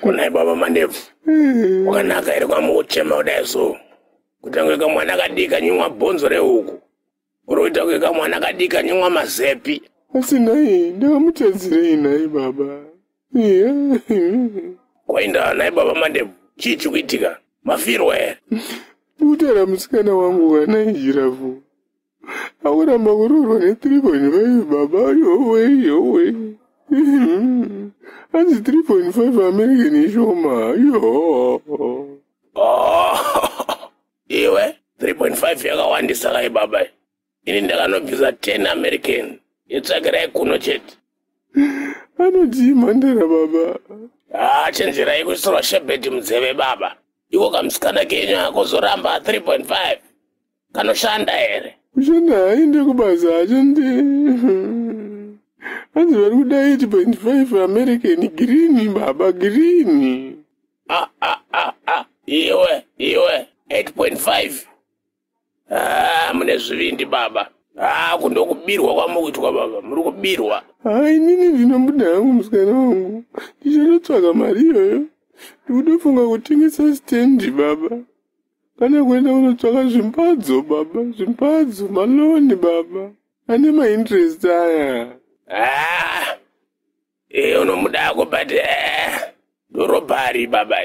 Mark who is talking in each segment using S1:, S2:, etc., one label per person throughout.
S1: Kuna baba mandevu. Wakanaka iri kwamuchema udayeso. Kutangwe kamwana kadika nyumwa bhonzo rehuku. Uroita kwe kamwana kadika nyumwa mazepi.
S2: Asi nai, ndakamutadzirei nai baba.
S1: Kwainda nai baba mandevu. Chii chikuitika? Mafirwa here?
S2: Utara musikana wangu wanaijirafu. Akuramba kurorwa ne3.5 baba. Yowe. Hanzi 3.5 American ishoma.
S1: Iwe 3.5 yakawandisa kai baba. Ini ndakanobvisa 10 American. Itsvakirai kuno chete.
S2: Anoti mandara baba.
S1: Chenjerai kusora shebheti munzeve baba. Iko kamusikana kenyu akuzoramba 3.5. Kanoshanda here?
S2: Kushanda hainde kubasa hachande. Hanzi vari kuda 8.5 American green baba, green.
S1: Iwe 8.5. Mune zvivindi baba. Kundokubirwa kwamukuitwa baba, muri kubirwa.
S2: Inini ndinobuda hangu musikana wangu. Ndichanotsvaka mari iyoyo. Ndikutofunga kutengesa stendi baba. Kana kuenda kunotsvaka zvimbadzo baba, zvimbadzo, maloni baba. Ane mainterest aya.
S1: Unomuda ako but dorobhari baba.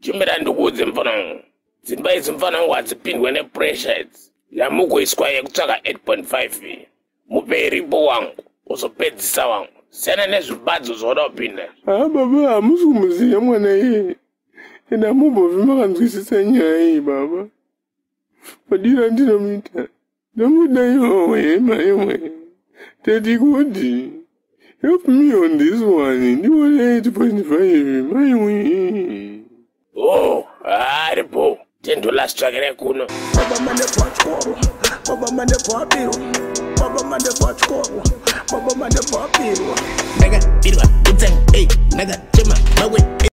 S1: Chimira ndikuudze mfana wangu. Dzimba idzi mfana wangu hadzipindwe nepressure idzi. Yamukuiswa yekutsvaka 8.5. Mupe ripo wangu, uzopedzisa wangu. Siyana nezvibadzo zvoda kupinda.
S2: Baba, hamusi kumuziya mwana iye. Enda mubhovi makanzwisisa nyaya iyi baba. Madira ndinomuita. Ndomuda iwowe, maiwe. Teddy Kudi. Help me on this one. Ndiwone 8.5, maiwe.
S1: Aripo. $10 tsvakire kuno.
S3: Baba mandevu achorwa. Baba mandevu abirwa. Baba mandevu achorwa. Baba mandevu abirwa.
S1: Naga birwa. Utsang. Naga chema. Mawe.